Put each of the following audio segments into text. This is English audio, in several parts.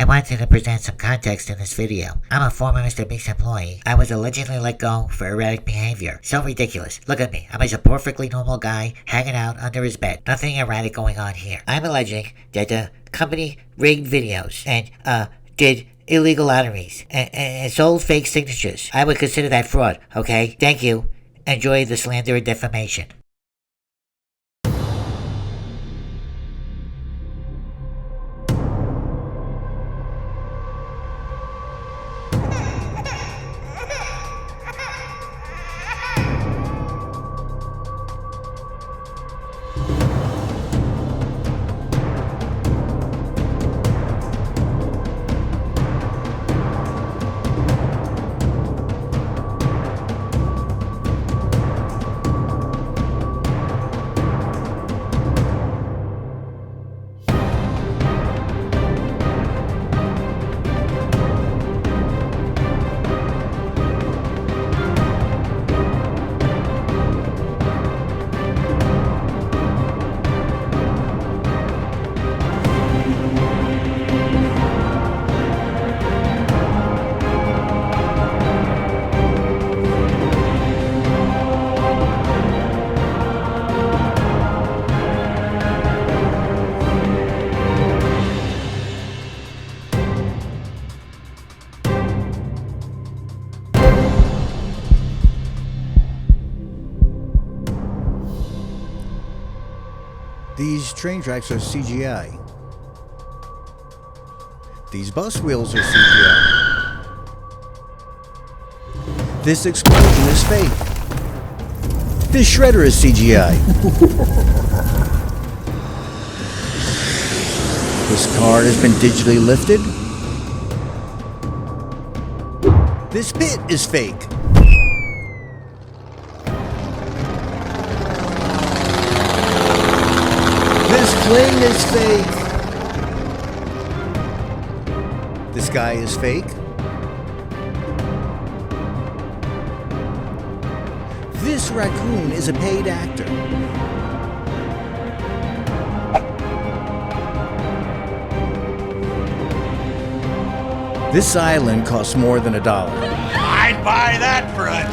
I wanted to present some context in this video. I'm a former Mr. Beast employee. I was allegedly let go for erratic behavior. So ridiculous. Look at me. I'm just a perfectly normal guy hanging out under his bed. Nothing erratic going on here. I'm alleging that the company rigged videos and, did illegal lotteries and sold fake signatures. I would consider that fraud, okay? Thank you. Enjoy the slander and defamation. These train tracks are CGI. These bus wheels are CGI. This explosion is fake. This shredder is CGI. This card has been digitally lifted. This pit is fake. This plane is fake. This guy is fake. This raccoon is a paid actor. This island costs more than $1. I'd buy that for $1.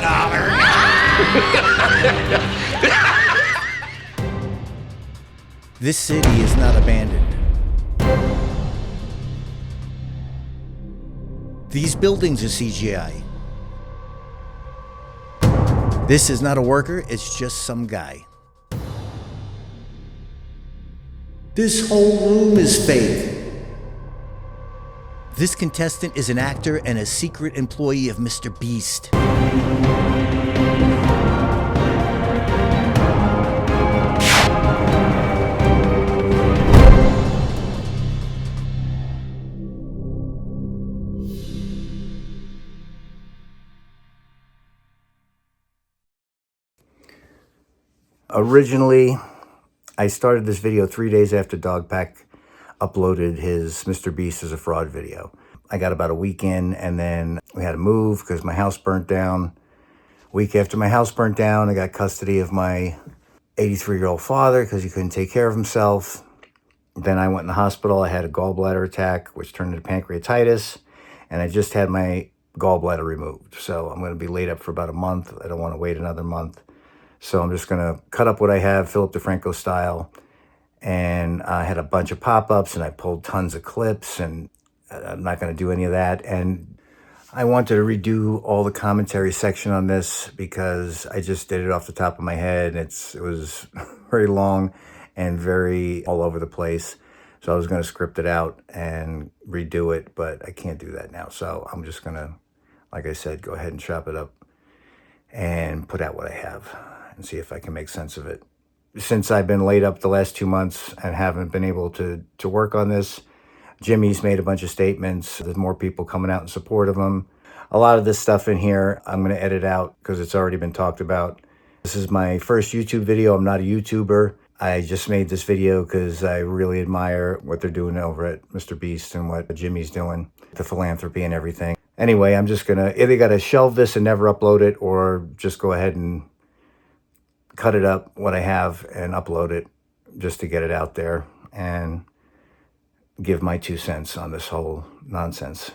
This city is not abandoned. These buildings are CGI. This is not a worker, it's just some guy. This whole room is fake. This contestant is an actor and a secret employee of Mr. Beast. Originally, I started this video 3 days after Dogpack uploaded his Mr. Beast as a fraud video. I got about a week in, and then we had to move because my house burnt down. A week after my house burnt down, I got custody of my 83-year-old father because he couldn't take care of himself. Then I went in the hospital. I had a gallbladder attack, which turned into pancreatitis, and I just had my gallbladder removed. So I'm going to be laid up for about a month. I don't want to wait another month. So I'm just going to cut up what I have, Philip DeFranco style. And I had a bunch of pop-ups, and I pulled tons of clips, and I'm not going to do any of that. And I wanted to redo all the commentary section on this because I just did it off the top of my head. It was very long and very all over the place. So I was going to script it out and redo it, but I can't do that now. So I'm just going to, like I said, go ahead and chop it up and put out what I have and see if I can make sense of it. Since I've been laid up the last 2 months and haven't been able to work on this, Jimmy's made a bunch of statements. There's more people coming out in support of him. A lot of this stuff in here, I'm going to edit out because it's already been talked about. This is my first YouTube video. I'm not a YouTuber. I just made this video because I really admire what they're doing over at Mr. Beast and what Jimmy's doing, the philanthropy and everything. Anyway, I'm just going to either got to shelve this and never upload it or just go ahead and cut it up, what I have, and upload it just to get it out there. And give my 2 cents on this whole nonsense.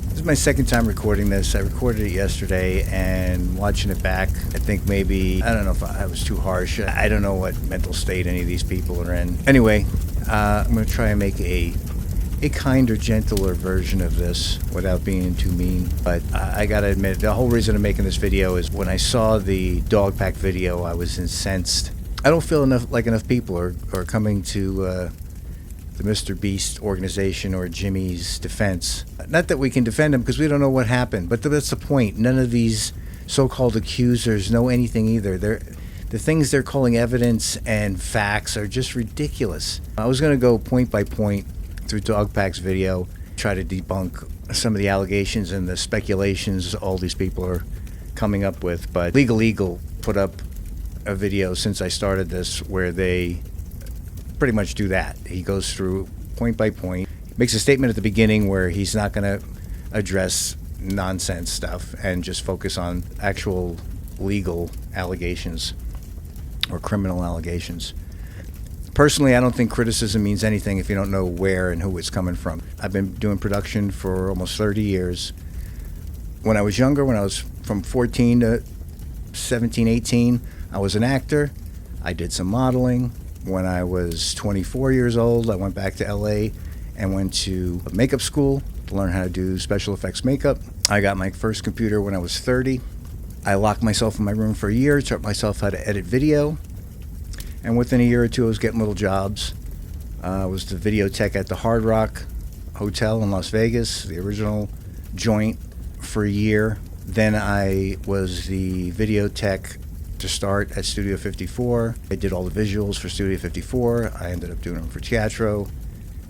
This is my second time recording this. I recorded it yesterday, and watching it back, I think maybe, I don't know if I was too harsh. I don't know what mental state any of these people are in. Anyway, I'm going to try and make a kinder, gentler version of this without being too mean. But I gotta admit, the whole reason I'm making this video is when I saw the dog pack video, I was incensed. I don't feel enough people are coming to the Mr. Beast organization or Jimmy's defense. Not that we can defend him, because we don't know what happened, but that's the point. None of these so-called accusers know anything either. The things they're calling evidence and facts are just ridiculous. I was going to go point by point through Dogpack's video, try to debunk some of the allegations and the speculations all these people are coming up with. But Legal Eagle put up a video since I started this where they pretty much do that. He goes through point by point, makes a statement at the beginning where he's not going to address nonsense stuff and just focus on actual legal allegations or criminal allegations. Personally, I don't think criticism means anything if you don't know where and who it's coming from. I've been doing production for almost 30 years. When I was younger, when I was from 14 to 17, 18, I was an actor. I did some modeling. When I was 24 years old, I went back to LA and went to makeup school to learn how to do special effects makeup. I got my first computer when I was 30. I locked myself in my room for a year, taught myself how to edit video. And within a year or two, I was getting little jobs. I was the video tech at the Hard Rock Hotel in Las Vegas, the original joint, for a year. Then I was the video tech to start at Studio 54. I did all the visuals for Studio 54. I ended up doing them for Teatro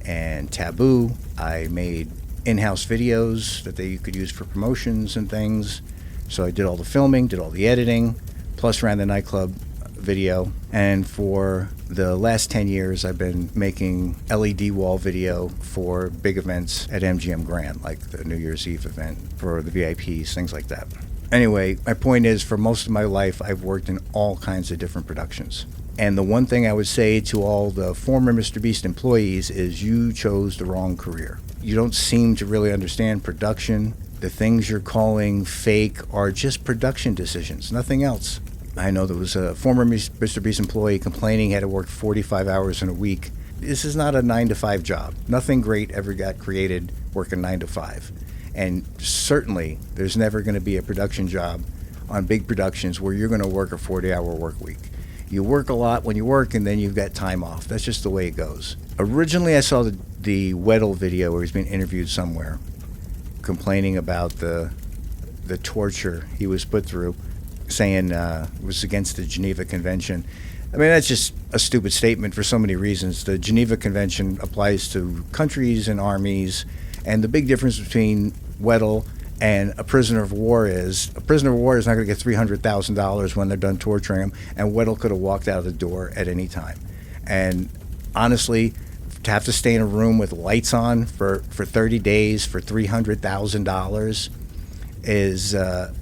and Taboo. I made in-house videos that you could use for promotions and things. So I did all the filming, did all the editing, plus ran the nightclub video. And for the last 10 years, I've been making LED wall video for big events at MGM Grand, like the New Year's Eve event for the VIPs, things like that. Anyway, my point is, for most of my life, I've worked in all kinds of different productions. And the one thing I would say to all the former Mr. Beast employees is you chose the wrong career. You don't seem to really understand production. The things you're calling fake are just production decisions, nothing else. I know there was a former Mr. Beast employee complaining he had to work 45 hours in a week. This is not a 9-to-5 job. Nothing great ever got created working 9 to 5. And certainly, there's never going to be a production job on big productions where you're going to work a 40-hour work week. You work a lot when you work, and then you've got time off. That's just the way it goes. Originally, I saw the Weddle video where he's being interviewed somewhere, complaining about the torture he was put through, saying it was against the Geneva Convention. I mean, that's just a stupid statement for so many reasons. The Geneva Convention applies to countries and armies, and the big difference between Weddle and a prisoner of war is not going to get $300,000 when they're done torturing him, and Weddle could have walked out of the door at any time. And honestly, to have to stay in a room with lights on for 30 days for $300,000 is a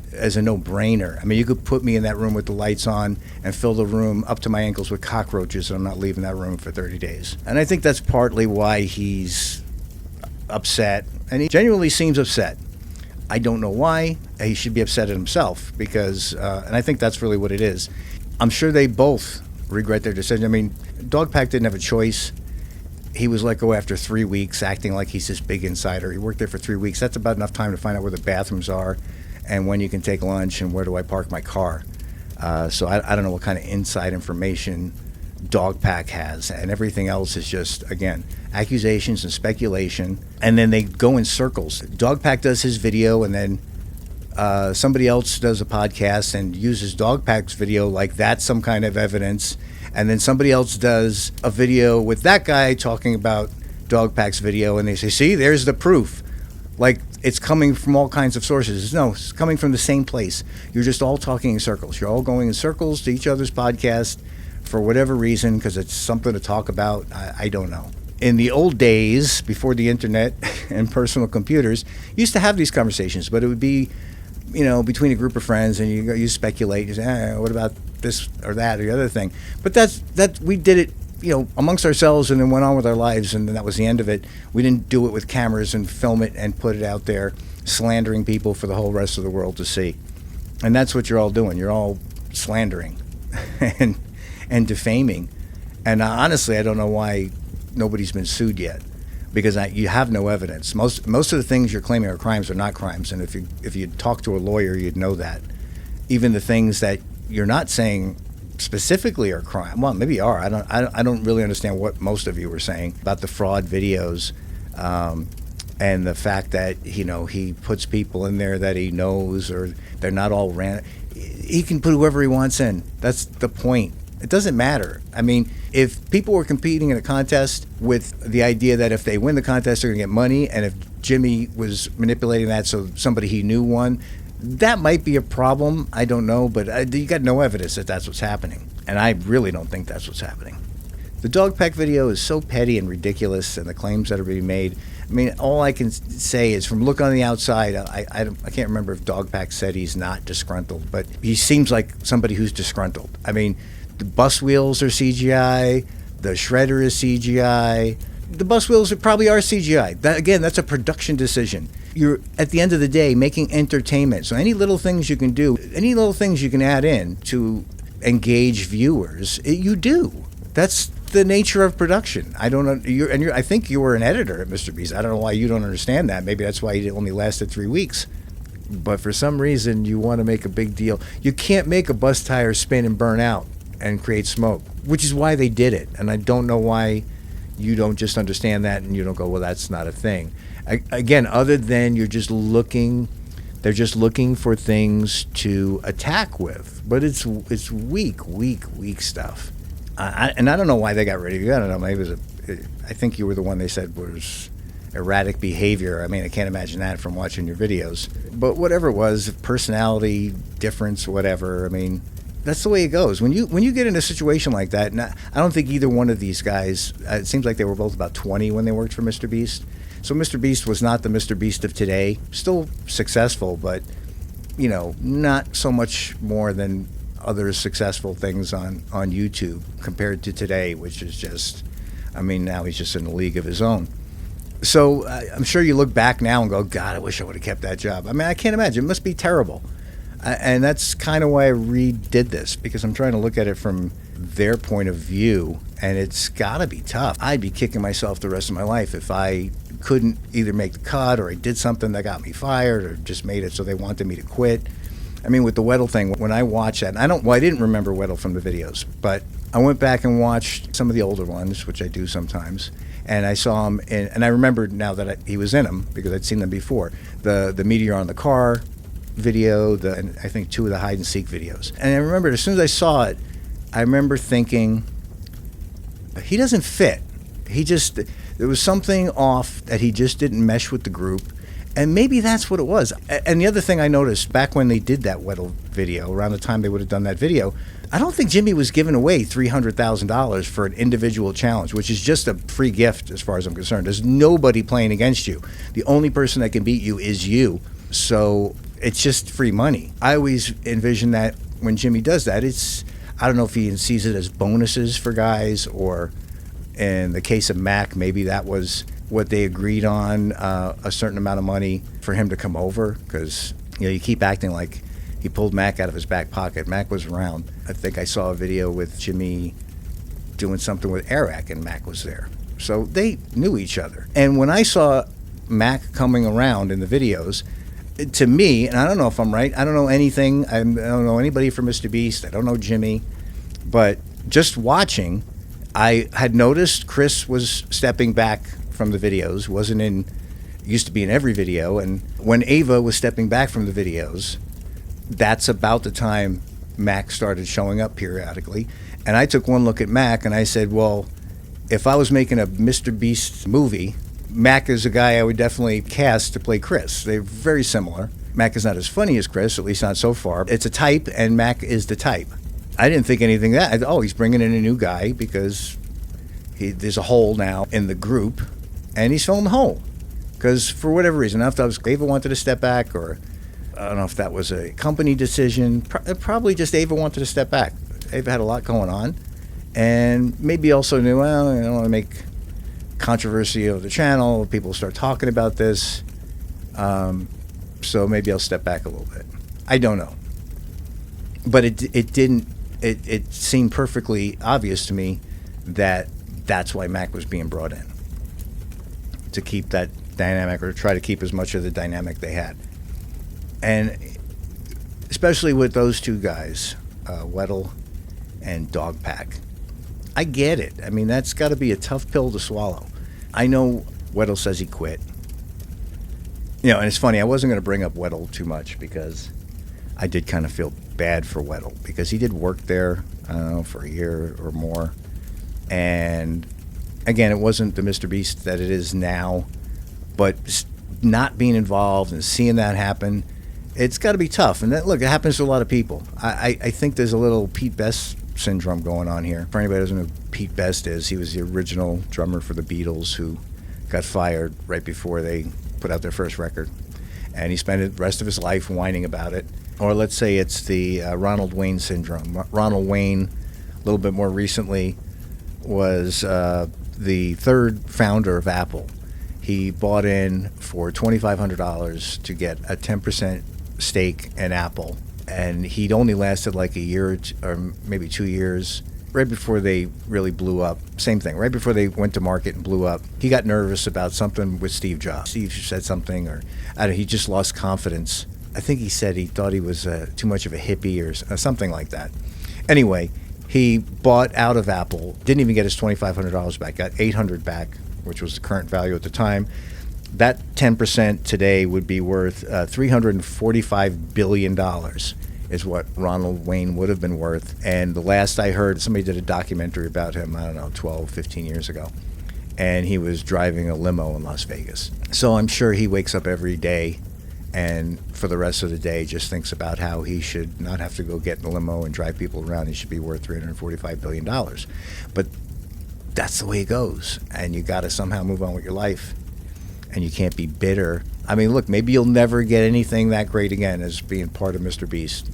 no-brainer. I mean, you could put me in that room with the lights on and fill the room up to my ankles with cockroaches, and I'm not leaving that room for 30 days. And I think that's partly why he's upset, and he genuinely seems upset. I don't know why. He should be upset at himself, because, and I think that's really what it is. I'm sure they both regret their decision. I mean, Dogpack didn't have a choice. He was let go after 3 weeks, acting like he's this big insider. He worked there for 3 weeks. That's about enough time to find out where the bathrooms are and when you can take lunch and where do I park my car. So I don't know what kind of inside information Dogpack has, and everything else is just, again, accusations and speculation, and then they go in circles. Dogpack does his video, and then somebody else does a podcast and uses Dogpack's video like that's some kind of evidence, and then somebody else does a video with that guy talking about Dogpack's video, and they say, see, there's the proof. Like, it's coming from all kinds of sources. No, it's coming from the same place. You're just all talking in circles. You're all going in circles to each other's podcast for whatever reason, because it's something to talk about. I don't know. In the old days, before the internet and personal computers, you used to have these conversations, but it would be, between a group of friends, and you speculate. You say, what about this or that or the other thing? But we did it amongst ourselves, and then went on with our lives, and then that was the end of it. We didn't do it with cameras and film it and put it out there, slandering people for the whole rest of the world to see. And that's what you're all doing. You're all slandering and defaming. And honestly, I don't know why nobody's been sued yet, because you have no evidence. Most of the things you're claiming are crimes are not crimes, and if you talk to a lawyer, you'd know that. Even the things that you're not saying specifically are crime. Well, maybe you are. I don't really understand what most of you were saying about the fraud videos, and the fact that he puts people in there that he knows, or they're not all ran. He can put whoever he wants in. That's the point. It doesn't matter. I mean, if people were competing in a contest with the idea that if they win the contest, they're going to get money, and if Jimmy was manipulating that so somebody he knew won, that might be a problem. I don't know, but you got no evidence that that's what's happening. And I really don't think that's what's happening. The dog pack video is so petty and ridiculous, and the claims that are being made. I mean, all I can say is from look on the outside, I can't remember if Dog Pack said he's not disgruntled, but he seems like somebody who's disgruntled. I mean, the bus wheels are CGI, the shredder is CGI. The bus wheels probably are CGI. That's a production decision. You're, at the end of the day, making entertainment. So any little things you can do, any little things you can add in to engage viewers, you do. That's the nature of production. I don't know. I think you were an editor at Mr. Beast. I don't know why you don't understand that. Maybe that's why it only lasted 3 weeks. But for some reason, you want to make a big deal. You can't make a bus tire spin and burn out and create smoke, which is why they did it. And I don't know why you don't just understand that and you don't go, well, that's not a thing. Again, other than they're just looking for things to attack with. But it's weak stuff. And I don't know why they got rid of you. I don't know. Maybe I think you were the one they said was erratic behavior. I mean, I can't imagine that from watching your videos. But whatever it was, personality difference, whatever. I mean, that's the way it goes. When you get in a situation like that, and I don't think either one of these guys. It seems like they were both about 20 when they worked for Mr. Beast. So Mr. Beast was not the Mr. Beast of today. Still successful, but not so much more than other successful things on YouTube compared to today, which is just, I mean, now he's just in a league of his own. So I'm sure you look back now and go, God, I wish I would have kept that job. I mean, I can't imagine. It must be terrible. And that's kind of why I redid this, because I'm trying to look at it from their point of view, and it's got to be tough. I'd be kicking myself the rest of my life if I couldn't either make the cut, or I did something that got me fired, or just made it so they wanted me to quit. I mean, with the Weddle thing, when I watched that, and I didn't remember Weddle from the videos, but I went back and watched some of the older ones, which I do sometimes, and I saw him, and I remembered now that he was in them, because I'd seen them before. The Meteor on the Car video, and I think 2 of the hide and seek videos. And I remembered, as soon as I saw it, I remember thinking, he doesn't fit. There was something off that he just didn't mesh with the group. And maybe that's what it was. And the other thing I noticed, back when they did that Weddle video, around the time they would have done that video, I don't think Jimmy was giving away $300,000 for an individual challenge, which is just a free gift as far as I'm concerned. There's nobody playing against you. The only person that can beat you is you. So it's just free money. I always envision that when Jimmy does that, I don't know if he sees it as bonuses for guys, or in the case of Mac, maybe that was what they agreed on, a certain amount of money for him to come over, because you keep acting like he pulled Mac out of his back pocket. Mac was around. I think I saw a video with Jimmy doing something with Eric, and Mac was there. So they knew each other. And when I saw Mac coming around in the videos, to me, and I don't know if I'm right, I don't know anything, I don't know anybody from Mr. Beast, I don't know Jimmy, but just watching, I had noticed Chris was stepping back from the videos, used to be in every video, and when Ava was stepping back from the videos, that's about the time Mac started showing up periodically. And I took one look at Mac and I said, well, if I was making a Mr. Beast movie, Mac is a guy I would definitely cast to play Chris. They're very similar. Mac is not as funny as Chris, at least not so far. It's a type, and Mac is the type. I didn't think anything of that. He's bringing in a new guy because there's a hole now in the group, and he's filling the hole. Because for whatever reason, I don't know if Ava wanted to step back, or I don't know if that was a company decision. Probably just Ava wanted to step back. Ava had a lot going on, And maybe also knew, well, I don't want to make controversy of the channel. People start talking about this. So maybe I'll step back a little bit. I don't know. But it seemed perfectly obvious to me that that's why Mac was being brought in. To keep that dynamic, or try to keep as much of the dynamic they had. And especially with those two guys, Weddle and Dogpack. I get it. I mean, that's got to be a tough pill to swallow. I know Weddle says he quit. You know, and it's funny, I wasn't going to bring up Weddle too much because I did kind of feel bad for Weddle because he did work there, I don't know, for a year or more. And again, it wasn't the Mr. Beast that it is now, but not being involved and seeing that happen, it's got to be tough. And that, look, it happens to a lot of people. I think there's a little Pete Best syndrome going on here. For anybody who doesn't know who Pete Best is, he was the original drummer for the Beatles who got fired right before they put out their first record. And he spent the rest of his life whining about it. Or let's say it's the Ronald Wayne syndrome. Ronald Wayne, a little bit more recently, was the third founder of Apple. He bought in for $2,500 to get a 10% stake in Apple. And he'd only lasted like a year or maybe 2 years, right before they really blew up. Same thing, right before they went to market and blew up. He got nervous about something with Steve Jobs. Steve said something, or I don't know, he just lost confidence. I think he said he thought he was too much of a hippie or something like that. Anyway, he bought out of Apple, didn't even get his $2,500 back, got $800 back, which was the current value at the time. That 10% today would be worth $345 billion is what Ronald Wayne would have been worth. And the last I heard, somebody did a documentary about him, I don't know, 12, 15 years ago. And he was driving a limo in Las Vegas. So I'm sure he wakes up every day and for the rest of the day just thinks about how he should not have to go get in a limo and drive people around. He should be worth $345 billion. But that's the way it goes. And you got to somehow move on with your life. And you can't be bitter. I mean, look, maybe you'll never get anything that great again as being part of Mr. Beast.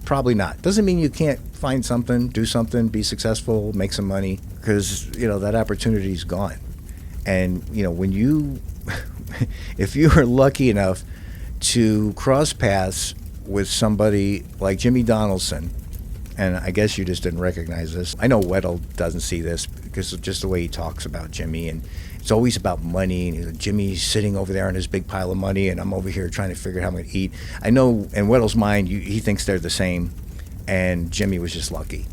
Probably not. Doesn't mean you can't find something, do something, be successful, make some money, because, you know, that opportunity's gone. And, you know, when you, if you are lucky enough to cross paths with somebody like Jimmy Donaldson, and I guess you just didn't recognize this. I know Weddle doesn't see this because of just the way he talks about Jimmy, and it's always about money. And Jimmy's sitting over there on his big pile of money, and I'm over here trying to figure out how I'm going to eat. I know in Weddle's mind, he thinks they're the same, and Jimmy was just lucky.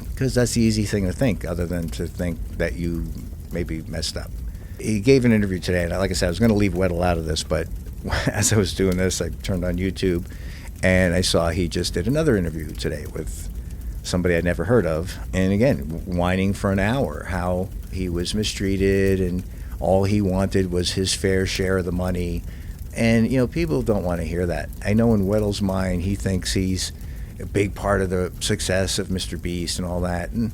Because that's the easy thing to think, other than to think that you maybe messed up. He gave an interview today, and like I said, I was going to leave Weddle out of this, but as I was doing this, I turned on YouTube, and I saw he just did another interview today with somebody I'd never heard of. And again, whining for an hour, how he was mistreated and all he wanted was his fair share of the money. And, you know, people don't want to hear that. I know in Weddle's mind, he thinks he's a big part of the success of Mr. Beast and all that. And,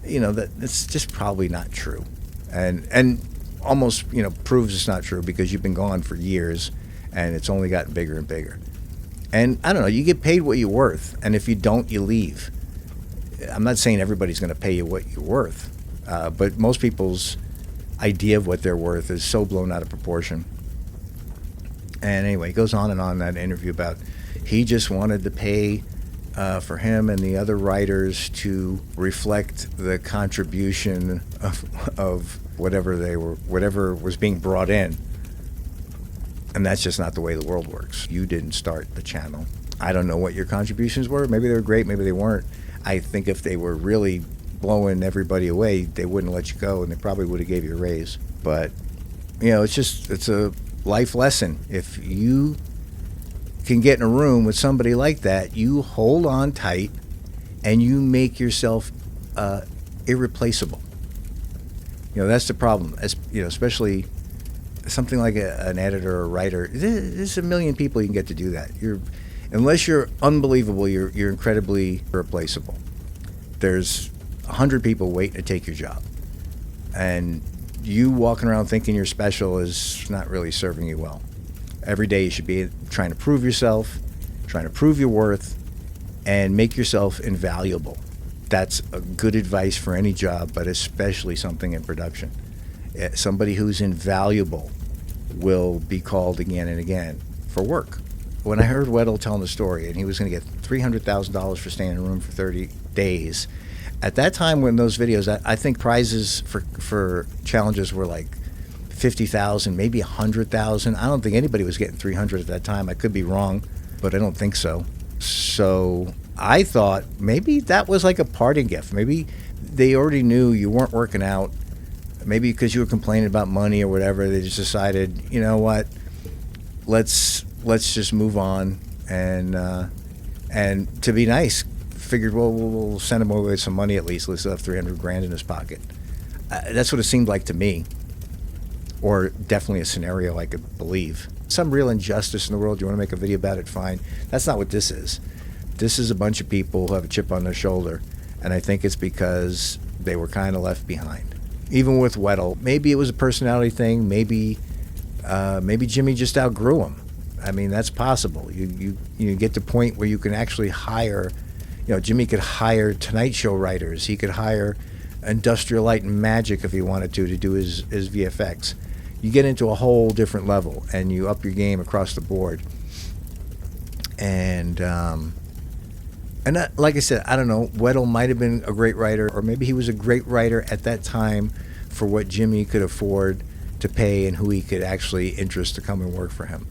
you know, that's just probably not true. And almost, you know, proves it's not true because you've been gone for years and it's only gotten bigger and bigger. And I don't know, you get paid what you're worth. And if you don't, you leave. I'm not saying everybody's going to pay you what you're worth, but most people's idea of what they're worth is so blown out of proportion. And anyway, he goes on in that interview about he just wanted to pay for him and the other writers to reflect the contribution of whatever was being brought in. And that's just not the way the world works. You didn't start the channel. I don't know what your contributions were. Maybe they were great, maybe they weren't. I think if they were really blowing everybody away, they wouldn't let you go, and they probably would have gave you a raise. But, you know, it's a life lesson. If you can get in a room with somebody like that, you hold on tight, and you make yourself irreplaceable. You know, that's the problem. As you know, especially something like an editor or a writer. There's a million people you can get to do that. Unless you're unbelievable, you're incredibly irreplaceable. There's 100 people waiting to take your job. And you walking around thinking you're special is not really serving you well. Every day you should be trying to prove yourself, trying to prove your worth, and make yourself invaluable. that's a good advice for any job, but especially something in production. Somebody who's invaluable will be called again and again for work. When I heard Weddle telling the story, and he was going to get $300,000 for staying in a room for 30 days, at that time when those videos, I think prizes for challenges were like 50,000, maybe 100,000. I don't think anybody was getting 300 at that time. I could be wrong, but I don't think so. So I thought maybe that was like a parting gift. Maybe they already knew you weren't working out. Maybe because you were complaining about money or whatever, they just decided, you know what, let's just move on. And to be nice, figured, well, we'll send him away with some money at least. Let's have 300 grand in his pocket. That's what it seemed like to me, or definitely a scenario I could believe. Some real injustice in the world. You want to make a video about it? Fine. That's not what this is. This is a bunch of people who have a chip on their shoulder, and I think it's because they were kind of left behind. Even with Weddle, maybe it was a personality thing. Maybe Jimmy just outgrew him. I mean, that's possible. You get to a point where you can actually hire. You know, Jimmy could hire Tonight Show writers. He could hire Industrial Light and Magic if he wanted to do his VFX. You get into a whole different level, and you up your game across the board. And that, like I said, I don't know. Weddle might have been a great writer, or maybe he was a great writer at that time for what Jimmy could afford to pay and who he could actually interest to come and work for him.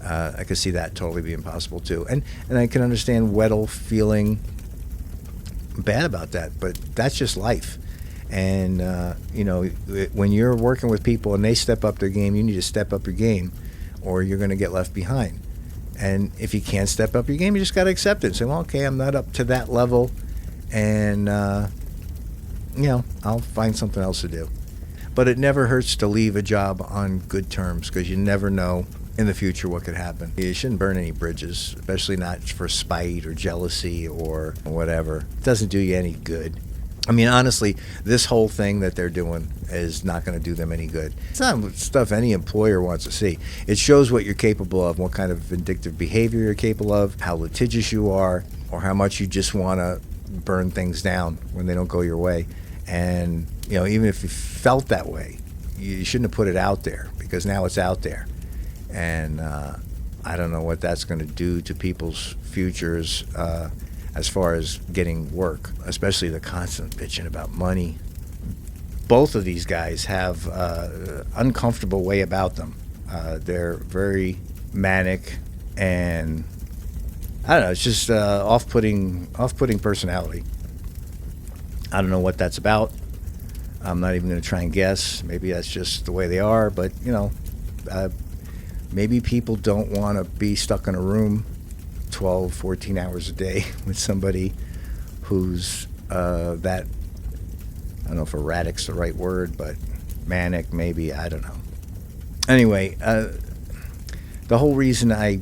I could see that totally being possible too, and I can understand Weddle feeling bad about that, but that's just life. And you know, when you're working with people and they step up their game, you need to step up your game, or you're going to get left behind. And if you can't step up your game, you just got to accept it and say, well, okay, I'm not up to that level, and you know, I'll find something else to do. But it never hurts to leave a job on good terms, because you never know in the future what could happen. You shouldn't burn any bridges, especially not for spite or jealousy or whatever. It doesn't do you any good. I mean, honestly, this whole thing that they're doing is not going to do them any good. It's not stuff any employer wants to see. It shows what you're capable of, what kind of vindictive behavior you're capable of, how litigious you are, or how much you just want to burn things down when they don't go your way. And, you know, even if you felt that way, you shouldn't have put it out there, because now it's out there. And I don't know what that's going to do to people's futures as far as getting work, especially the constant bitching about money. Both of these guys have an uncomfortable way about them. They're very manic, and I don't know, it's just off-putting personality. I don't know what that's about. I'm not even going to try and guess. Maybe that's just the way they are, but, you know, maybe people don't want to be stuck in a room 12, 14 hours a day with somebody who's that, I don't know if erratic's the right word, but manic maybe, I don't know. Anyway, the whole reason I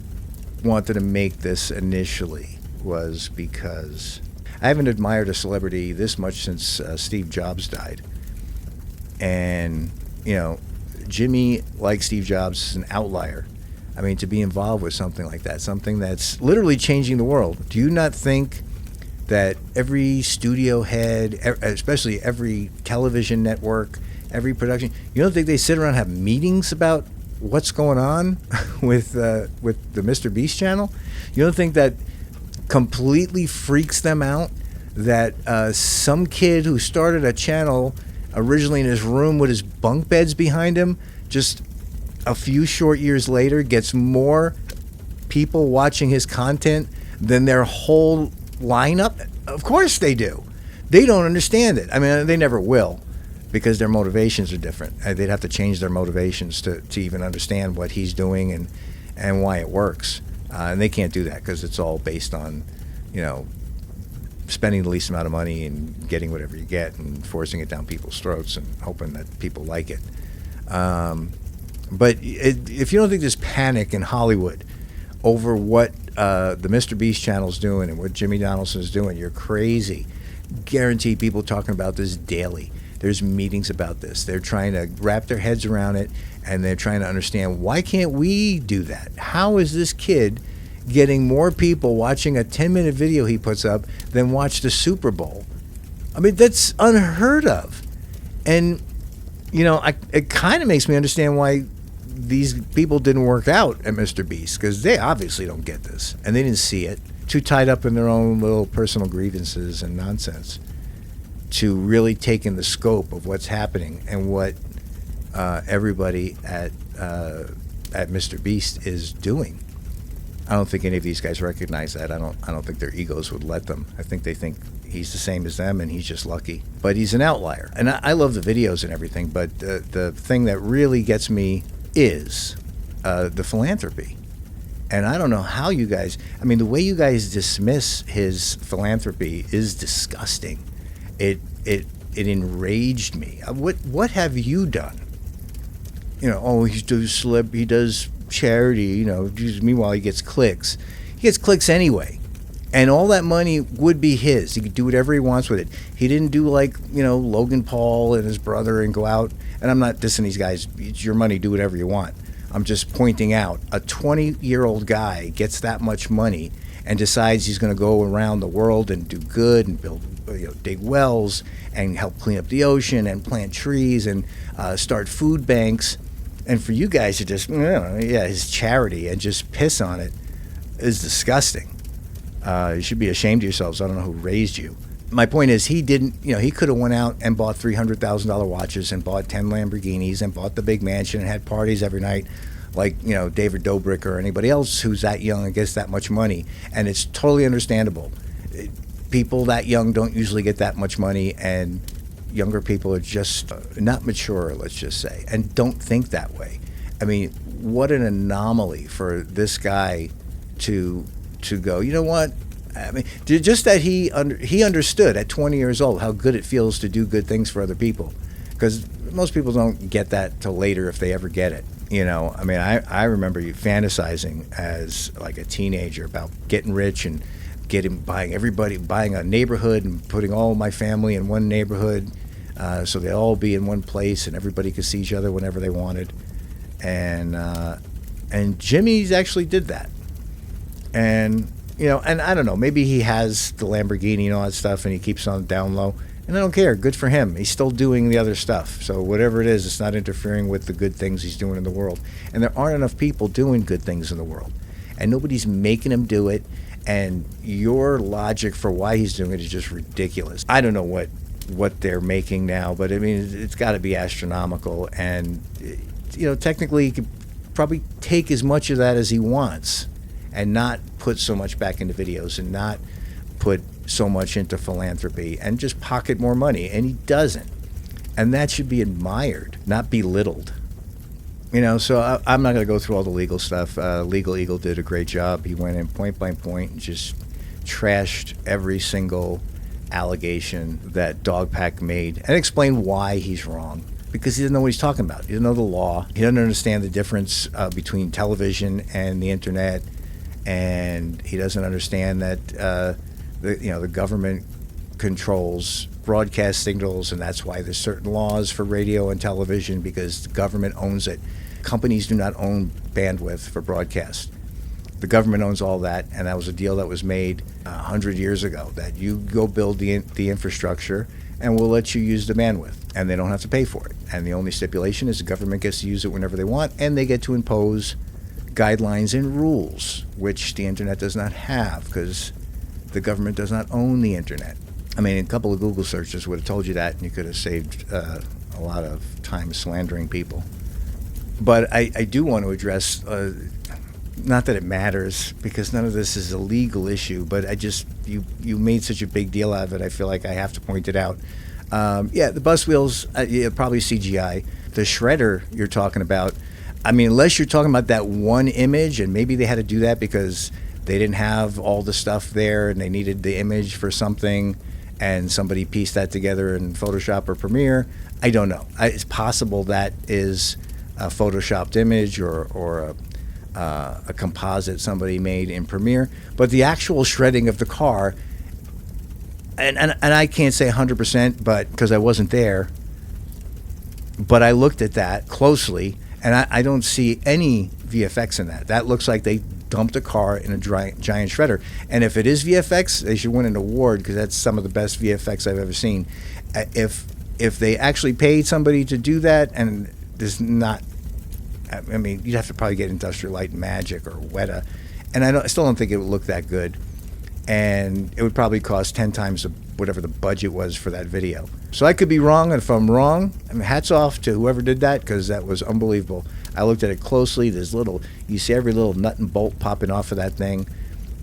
wanted to make this initially was because I haven't admired a celebrity this much since Steve Jobs died. And, you know, Jimmy, like Steve Jobs, is an outlier. I mean, to be involved with something like that, something that's literally changing the world. Do you not think that every studio head, especially every television network, every production, you don't think they sit around and have meetings about what's going on with the Mr. Beast channel? You don't think that completely freaks them out that some kid who started a channel originally in his room with his bunk beds behind him, just a few short years later gets more people watching his content than their whole lineup? Of course they do. They don't understand it. I mean, they never will, because their motivations are different. They'd have to change their motivations to even understand what he's doing and why it works. And they can't do that because it's all based on, you know, spending the least amount of money and getting whatever you get and forcing it down people's throats and hoping that people like it. But if you don't think there's panic in Hollywood over what the Mr. Beast channel's doing and what Jimmy Donaldson's doing, you're crazy. Guaranteed people talking about this daily. There's meetings about this. They're trying to wrap their heads around it, and they're trying to understand, why can't we do that? How is this kid getting more people watching a 10-minute video he puts up than watch the Super Bowl? I mean, that's unheard of. And, you know, it kind of makes me understand why these people didn't work out at Mr. Beast, because they obviously don't get this, and they didn't see it. Too tied up in their own little personal grievances and nonsense to really take in the scope of what's happening and what everybody at Mr. Beast is doing. I don't think any of these guys recognize that. I don't think their egos would let them. I think they think he's the same as them and he's just lucky. But he's an outlier. And I love the videos and everything, but the thing that really gets me is the philanthropy. And I don't know how you guys, I mean, the way you guys dismiss his philanthropy is disgusting. It enraged me. What have you done? You know, oh, he does charity, you know, meanwhile he gets clicks. He gets clicks anyway. And all that money would be his. He could do whatever he wants with it. He didn't do like, you know, Logan Paul and his brother and go out. And I'm not dissing these guys. It's your money. Do whatever you want. I'm just pointing out a 20-year-old guy gets that much money and decides he's going to go around the world and do good and build, you know, dig wells and help clean up the ocean and plant trees and start food banks. And for you guys to just, his charity and just piss on it is disgusting. You should be ashamed of yourselves. I don't know who raised you. My point is, he didn't, you know, he could have went out and bought $300,000 watches and bought 10 Lamborghinis and bought the big mansion and had parties every night like, you know, David Dobrik or anybody else who's that young and gets that much money. And it's totally understandable. People that young don't usually get that much money, and younger people are just not mature, let's just say, and don't think that way. I mean, what an anomaly for this guy to go, you know what? I mean, just that he understood at 20 years old how good it feels to do good things for other people, because most people don't get that till later if they ever get it. You know, I mean, I remember you fantasizing as like a teenager about getting rich and buying a neighborhood and putting all my family in one neighborhood, so they'd all be in one place and everybody could see each other whenever they wanted. And Jimmy's actually did that. And, you know, and I don't know, maybe he has the Lamborghini and all that stuff and he keeps on down low. And I don't care. Good for him. He's still doing the other stuff. So whatever it is, it's not interfering with the good things he's doing in the world. And there aren't enough people doing good things in the world. And nobody's making him do it. And your logic for why he's doing it is just ridiculous. I don't know what they're making now, but I mean, it's got to be astronomical. And, you know, technically he could probably take as much of that as he wants and not put so much back into videos and not put so much into philanthropy and just pocket more money, and he doesn't. And that should be admired, not belittled. You know, so I'm not going to go through all the legal stuff. Legal Eagle did a great job. He went in point by point and just trashed every single allegation that Dogpack made and explained why he's wrong, because he doesn't know what he's talking about. He doesn't know the law. He doesn't understand the difference between television and the internet, and he doesn't understand that the government controls broadcast signals, and that's why there's certain laws for radio and television, because the government owns it. Companies do not own bandwidth for broadcast. The government owns all that, and that was a deal that was made 100 years ago, that you go build the infrastructure and we'll let you use the bandwidth, and they don't have to pay for it. And the only stipulation is the government gets to use it whenever they want, and they get to impose guidelines and rules, which the internet does not have, because the government does not own the internet. I mean, a couple of Google searches would have told you that, and you could have saved a lot of time slandering people. But I do want to address, not that it matters, because none of this is a legal issue, but I just, you made such a big deal out of it, I feel like I have to point it out. The bus wheels, probably CGI. The shredder you're talking about, I mean, unless you're talking about that one image, and maybe they had to do that because they didn't have all the stuff there and they needed the image for something, and somebody pieced that together in Photoshop or Premiere. I don't know. It's possible that is a Photoshopped image or a composite somebody made in Premiere. But the actual shredding of the car, and I can't say 100%, but because I wasn't there, but I looked at that closely, and I don't see any VFX in that. That looks like they dumped a car in a giant shredder. And if it is VFX, they should win an award because that's some of the best VFX I've ever seen. If they actually paid somebody to do that, and there's not, I mean, you'd have to probably get Industrial Light and Magic or Weta, and I still don't think it would look that good. And it would probably cost 10 times whatever the budget was for that video. So I could be wrong, and if I'm wrong, I mean, hats off to whoever did that, because that was unbelievable. I looked at it closely. You see every little nut and bolt popping off of that thing,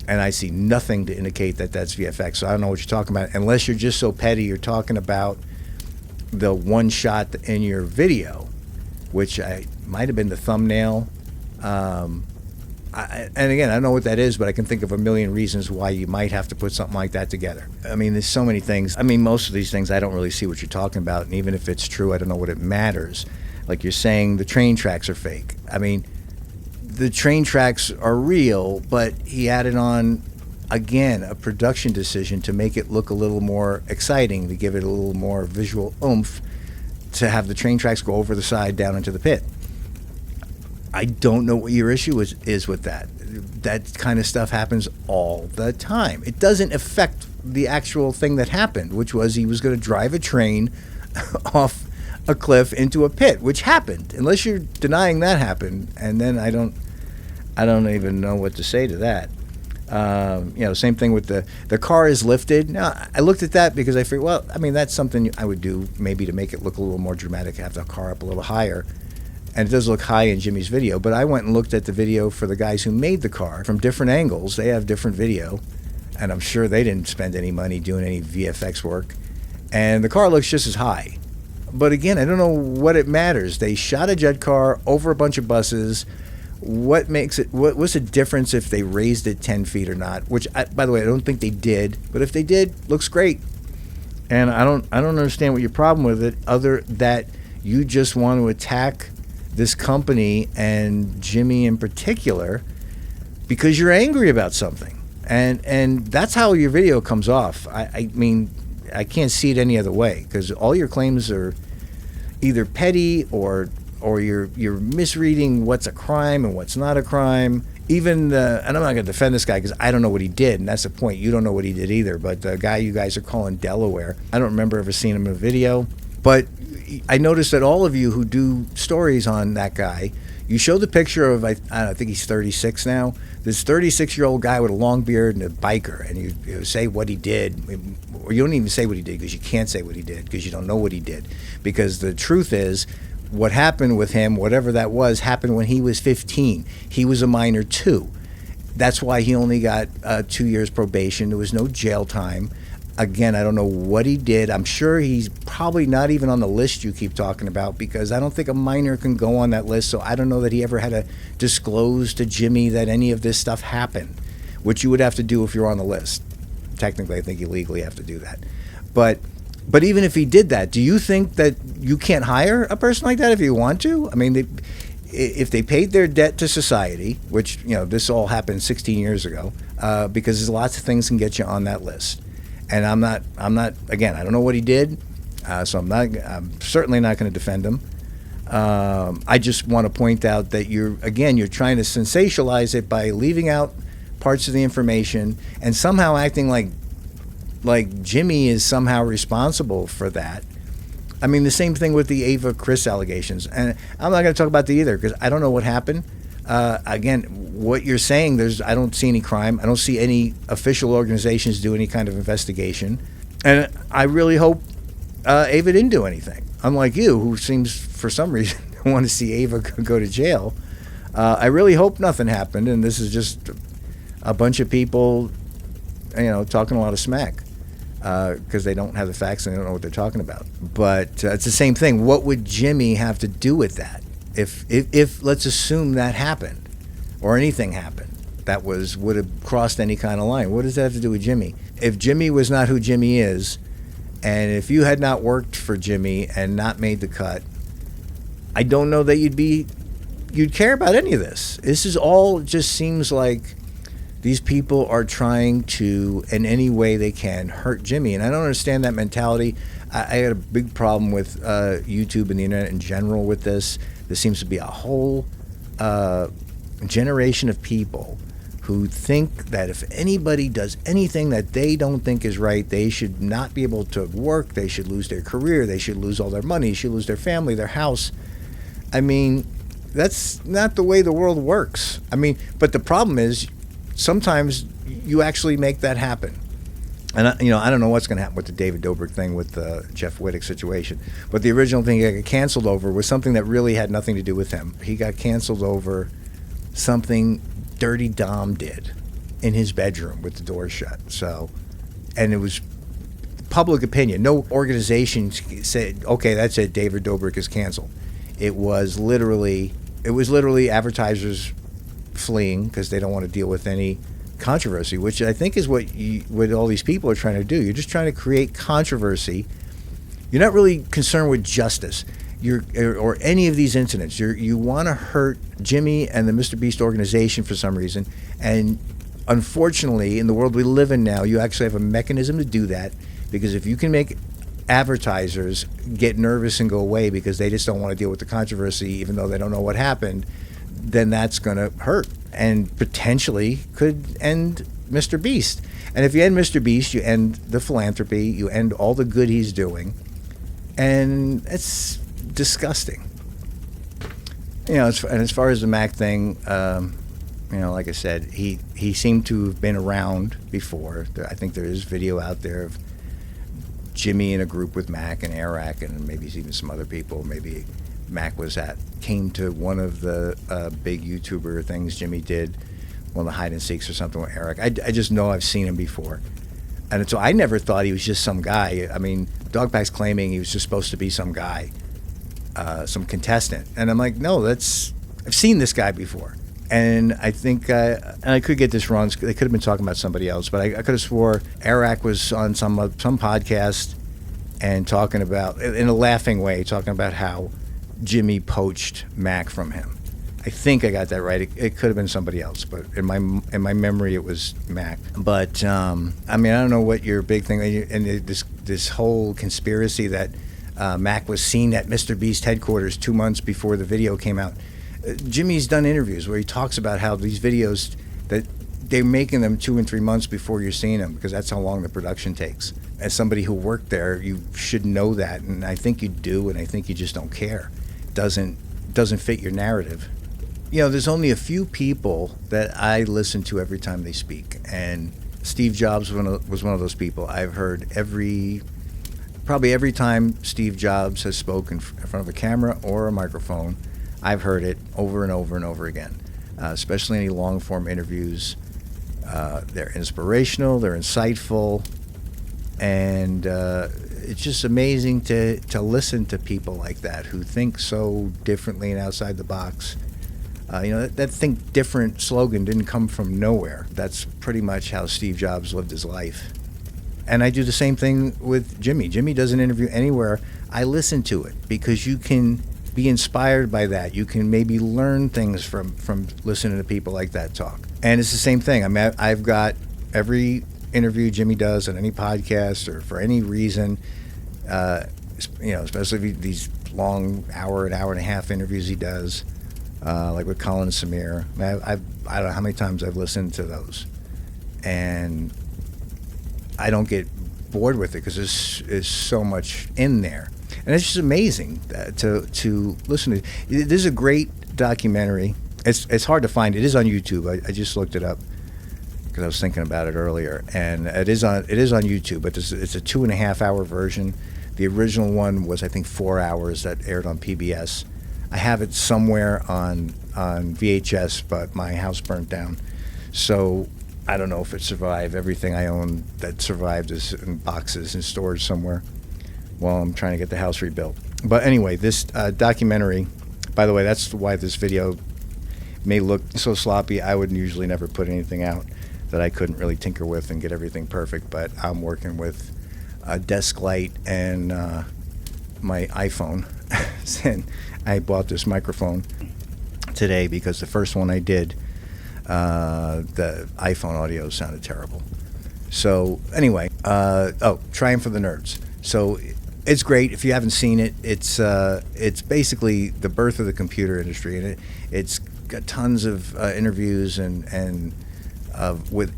and I see nothing to indicate that that's VFX. So I don't know what you're talking about, unless you're just so petty you're talking about the one shot in your video, which might have been the thumbnail. And again, I don't know what that is, but I can think of a million reasons why you might have to put something like that together. I mean, there's so many things. I mean, most of these things, I don't really see what you're talking about. And even if it's true, I don't know what it matters. Like you're saying, the train tracks are fake. I mean, the train tracks are real, but he added on, again, a production decision to make it look a little more exciting, to give it a little more visual oomph, to have the train tracks go over the side down into the pit. I don't know what your issue is with that. That kind of stuff happens all the time. It doesn't affect the actual thing that happened, which was he was going to drive a train off a cliff into a pit, which happened. Unless you're denying that happened, and then I don't even know what to say to that. Same thing with the car is lifted. Now, I looked at that because I figured, well, I mean, that's something I would do maybe to make it look a little more dramatic, have the car up a little higher. And it does look high in Jimmy's video, but I went and looked at the video for the guys who made the car from different angles. They have different video, and I'm sure they didn't spend any money doing any VFX work. And the car looks just as high. But again, I don't know what it matters. They shot a jet car over a bunch of buses. What makes it? What's the difference if they raised it 10 feet or not? Which, by the way, I don't think they did. But if they did, looks great. And I don't understand what your problem with it, other that you just want to attack this company and Jimmy in particular because you're angry about something. And that's how your video comes off. I mean, I can't see it any other way, because all your claims are either petty or you're misreading what's a crime and what's not a crime. Even and I'm not going to defend this guy because I don't know what he did, and that's the point. You don't know what he did either. But the guy you guys are calling Delaware, I don't remember ever seeing him in a video. But I noticed that all of you who do stories on that guy, you show the picture of, I think he's 36 now, this 36-year-old guy with a long beard and a biker, and you say what he did, or you don't even say what he did because you can't say what he did because you don't know what he did. Because the truth is, what happened with him, whatever that was, happened when he was 15. He was a minor too. That's why he only got 2 years probation. There was no jail time. Again, I don't know what he did. I'm sure he's probably not even on the list you keep talking about, because I don't think a minor can go on that list. So I don't know that he ever had to disclose to Jimmy that any of this stuff happened, which you would have to do if you're on the list. Technically, I think you legally have to do that. But even if he did that, do you think that you can't hire a person like that if you want to? I mean, if they paid their debt to society, which, this all happened 16 years ago, because there's lots of things can get you on that list. And I'm not. Again, I don't know what he did, so I'm certainly not going to defend him. I just want to point out that you're trying to sensationalize it by leaving out parts of the information and somehow acting like Jimmy is somehow responsible for that. I mean, the same thing with the Ava Chris allegations, and I'm not going to talk about that either because I don't know what happened. Again, what you're saying, I don't see any crime. I don't see any official organizations do any kind of investigation. And I really hope Ava didn't do anything. Unlike you, who seems, for some reason, want to see Ava go to jail. I really hope nothing happened, and this is just a bunch of people, talking a lot of smack because they don't have the facts and they don't know what they're talking about. But it's the same thing. What would Jimmy have to do with that? If let's assume that happened, or anything happened that would have crossed any kind of line, what does that have to do with Jimmy? If Jimmy was not who Jimmy is, and if you had not worked for Jimmy and not made the cut, I don't know that you'd care about any of this. This is all just seems like these people are trying to, in any way they can, hurt Jimmy, and I don't understand that mentality. I had a big problem with YouTube and the internet in general with this. There seems to be a whole generation of people who think that if anybody does anything that they don't think is right, they should not be able to work, they should lose their career, they should lose all their money, they should lose their family, their house. I mean, that's not the way the world works. I mean, but the problem is sometimes you actually make that happen. And, I don't know what's going to happen with the David Dobrik thing with the Jeff Wittick situation. But the original thing he got canceled over was something that really had nothing to do with him. He got canceled over something Dirty Dom did in his bedroom with the door shut. So, and it was public opinion. No organization said, okay, that's it, David Dobrik is canceled. It was literally advertisers fleeing because they don't want to deal with any controversy, which I think is what all these people are trying to do. You're just trying to create controversy. You're not really concerned with justice or any of these incidents. You want to hurt Jimmy and the Mr. Beast organization for some reason, and unfortunately, in the world we live in now, you actually have a mechanism to do that, because if you can make advertisers get nervous and go away because they just don't want to deal with the controversy even though they don't know what happened, then that's going to hurt and potentially could end Mr. Beast. And if you end Mr. Beast, you end the philanthropy, you end all the good he's doing, and it's disgusting. And as far as the Mac thing, like I said, he seemed to have been around before. I think there is video out there of Jimmy in a group with Mac and Eric and maybe even some other people. Maybe Mac came to one of the big YouTuber things Jimmy did, one of the hide and seeks or something with Eric. I just know I've seen him before. And so I never thought he was just some guy. I mean, Dogpack's claiming he was just supposed to be some guy, some contestant. And I'm like, no, I've seen this guy before. And I think, and I could get this wrong, they could have been talking about somebody else, but I could have swore Eric was on some podcast and talking about, in a laughing way, talking about how Jimmy poached Mac from him. I think I got that right. It could have been somebody else, but in my memory, it was Mac. But I don't know what your big thing, and this whole conspiracy that Mac was seen at Mr. Beast headquarters 2 months before the video came out. Jimmy's done interviews where he talks about how these videos, that they're making them 2 and 3 months before you're seeing them, because that's how long the production takes. As somebody who worked there, you should know that, and I think you do, and I think you just don't care. It doesn't fit your narrative. There's only a few people that I listen to every time they speak, and Steve Jobs was one of those people. I've heard probably every time Steve Jobs has spoken in front of a camera or a microphone, I've heard it over and over and over again, especially any long-form interviews. They're inspirational, they're insightful, and it's just amazing to listen to people like that who think so differently and outside the box. That think different slogan didn't come from nowhere. That's pretty much how Steve Jobs lived his life. And I do the same thing with Jimmy. Jimmy does an interview anywhere. I listen to it because you can be inspired by that. You can maybe learn things from listening to people like that talk. And it's the same thing. I've got every interview Jimmy does on any podcast or for any reason, especially these long hour and a half interviews he does, like with Colin and Samir. I don't know how many times I've listened to those, and I don't get bored with it because there's so much in there. And it's just amazing to listen to. This is a great documentary. It's hard to find. It is on YouTube. I just looked it up because I was thinking about it earlier. And it is on YouTube, but it's a 2.5 hour version. The original one was, I think, 4 hours that aired on PBS. I have it somewhere on VHS, but my house burnt down. So I don't know if it survived. Everything I own that survived is in boxes and storage somewhere while I'm trying to get the house rebuilt. But anyway, this documentary, by the way, that's why this video may look so sloppy. I would usually never put anything out that I couldn't really tinker with and get everything perfect, but I'm working with a desk light and my iPhone. And I bought this microphone today because the first one I did, the iPhone audio sounded terrible. So anyway, Triumph of the Nerds. So it's great. If you haven't seen it, it's basically the birth of the computer industry, and it's got tons of interviews and with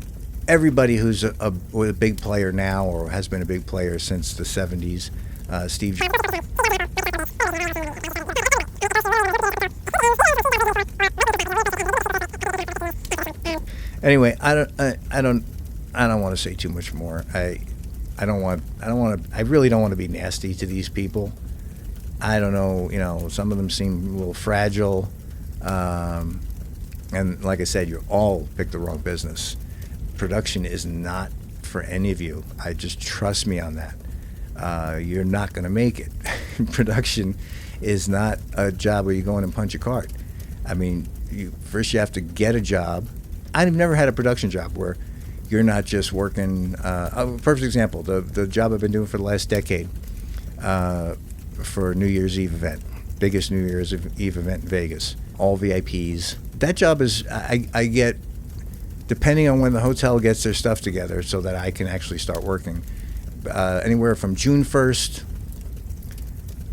everybody who's a big player now or has been a big player since the 70s. Steve. Anyway, I don't want to say too much more. I really don't want to be nasty to these people. I don't know, some of them seem a little fragile. And like I said, you all picked the wrong business. Production is not for any of you. Just trust me on that. You're not going to make it. Production is not a job where you go in and punch a card. I mean, first you have to get a job. I've never had a production job where you're not just working. A perfect example, the job I've been doing for the last decade for New Year's Eve event, biggest New Year's Eve event in Vegas, all VIPs. That job is, I get, depending on when the hotel gets their stuff together so that I can actually start working, anywhere from June 1st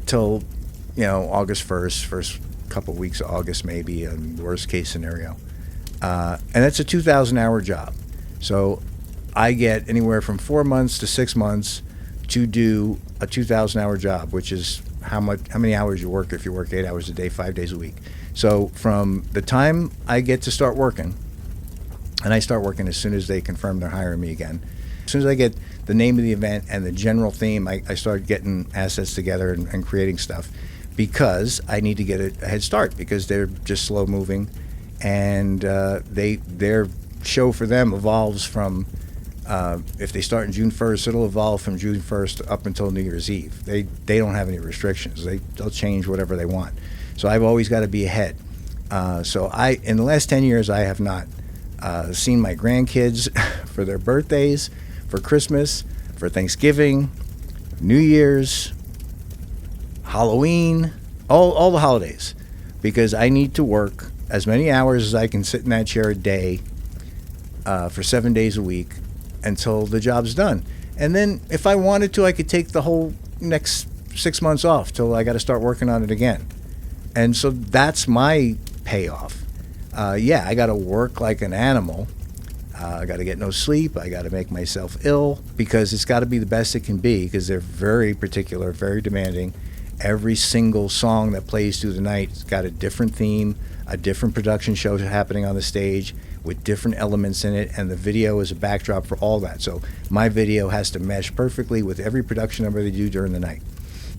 till, August 1st, first couple of weeks of August maybe, in worst case scenario. And that's a 2,000-hour job. So I get anywhere from 4 months to 6 months to do a 2,000-hour job, which is how many hours you work if you work 8 hours a day, 5 days a week. So from the time I get to start working, and I start working as soon as they confirm they're hiring me again, as soon as I get the name of the event and the general theme, I start getting assets together and creating stuff, because I need to get a head start, because they're just slow moving, and their show for them evolves from, if they start on June 1st, it'll evolve from June 1st up until New Year's Eve. They don't have any restrictions. They'll change whatever they want. So I've always got to be ahead. So in the last 10 years, I have not seen my grandkids for their birthdays, for Christmas, for Thanksgiving, New Year's, Halloween, all the holidays, because I need to work as many hours as I can sit in that chair a day for 7 days a week until the job's done. And then if I wanted to, I could take the whole next 6 months off till I got to start working on it again. And so that's my payoff. I got to work like an animal. I got to get no sleep. I got to make myself ill, because it's got to be the best it can be, because they're very particular, very demanding. Every single song that plays through the night has got a different theme, a different production show happening on the stage with different elements in it, and the video is a backdrop for all that. So my video has to mesh perfectly with every production number they do during the night.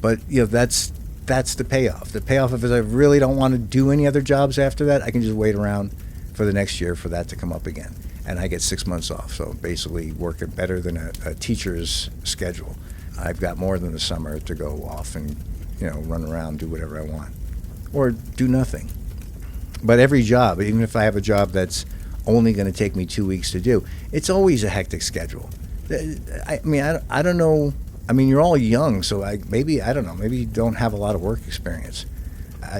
But that's the payoff. The payoff is, if I really don't want to do any other jobs after that, I can just wait around for the next year for that to come up again. And I get 6 months off, so basically working better than a teacher's schedule. I've got more than the summer to go off and run around, do whatever I want, or do nothing. But every job, even if I have a job that's only going to take me 2 weeks to do, it's always a hectic schedule. I don't know. I mean, you're all young, so maybe you don't have a lot of work experience.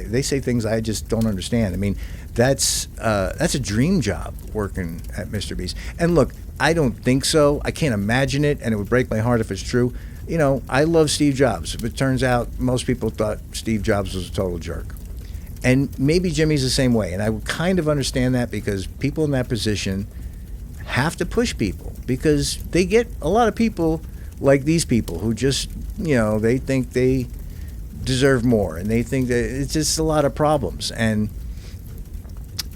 They say things I just don't understand. I mean, that's a dream job, working at Mr. Beast. And look, I don't think so. I can't imagine it, and it would break my heart if it's true. I love Steve Jobs, but it turns out most people thought Steve Jobs was a total jerk. And maybe Jimmy's the same way. And I would kind of understand that, because people in that position have to push people, because they get a lot of people like these people who just, they think they deserve more, and they think that it's just a lot of problems. And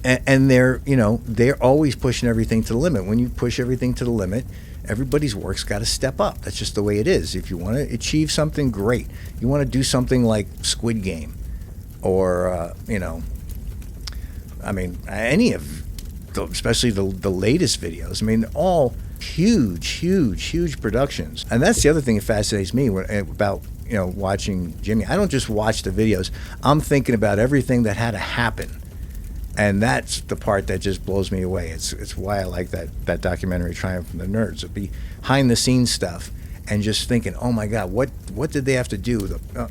they're always pushing everything to the limit. When you push everything to the limit, everybody's work's got to step up. That's just the way it is. If you want to achieve something, great. You want to do something like Squid Game, or any of, especially the latest videos. I mean, all huge productions. And that's the other thing that fascinates me about watching Jimmy. I don't just watch the videos. I'm thinking about everything that had to happen. And that's the part that just blows me away. It's why I like that documentary, Triumph from the Nerds. The behind the scenes stuff, and just thinking, oh my God, what did they have to do?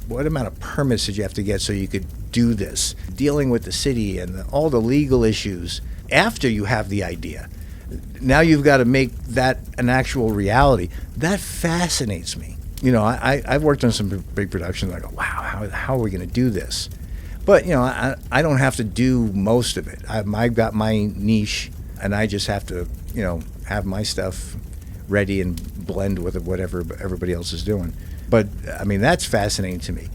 What amount of permits did you have to get so you could do this? Dealing with the city and all the legal issues after you have the idea. Now you've got to make that an actual reality. That fascinates me. I've worked on some big productions. I go, wow, how are we going to do this? But I don't have to do most of it. I've got my niche. and I just have to, have my stuff ready and blend with whatever everybody else is doing. But I mean, that's fascinating to me.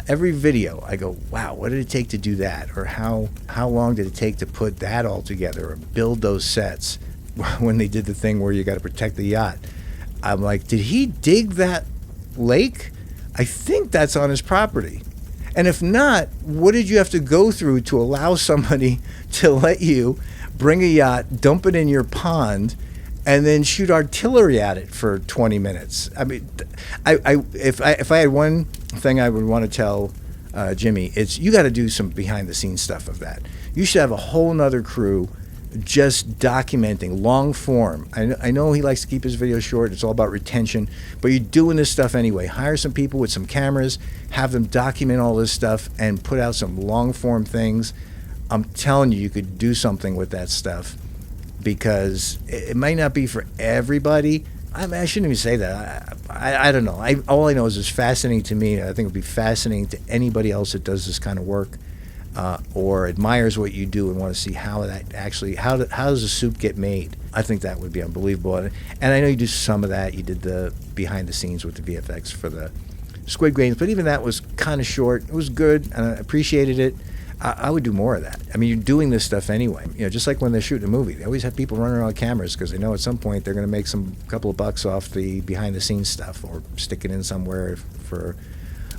Every video, I go, wow, what did it take to do that? Or how long did it take to put that all together or build those sets? When they did the thing where you got to protect the yacht, I'm like, did he dig that lake? I think that's on his property. And if not, what did you have to go through to allow somebody to let you bring a yacht, dump it in your pond, and then shoot artillery at it for 20 minutes? I mean, if I had one thing I would want to tell Jimmy, it's you got to do some behind the scenes stuff of that. You should have a whole nother crew just documenting long form. I know he likes to keep his videos short. It's all about retention, but you're doing this stuff anyway. Hire some people with some cameras, have them document all this stuff, and put out some long form things. I'm telling you, you could do something with that stuff, because it might not be for everybody. I shouldn't even say that. I don't know. All I know is it's fascinating to me. I think it would be fascinating to anybody else that does this kind of work. Or admires what you do and want to see how that actually, how does a soup get made? I think that would be unbelievable. And I know you do some of that. You did the behind the scenes with the VFX for the squid grains, but even that was kind of short. It was good, and I appreciated it. I would do more of that. I mean, you're doing this stuff anyway. Just like when they're shooting a movie, they always have people running around with cameras because they know at some point they're going to make some couple of bucks off the behind the scenes stuff, or stick it in somewhere for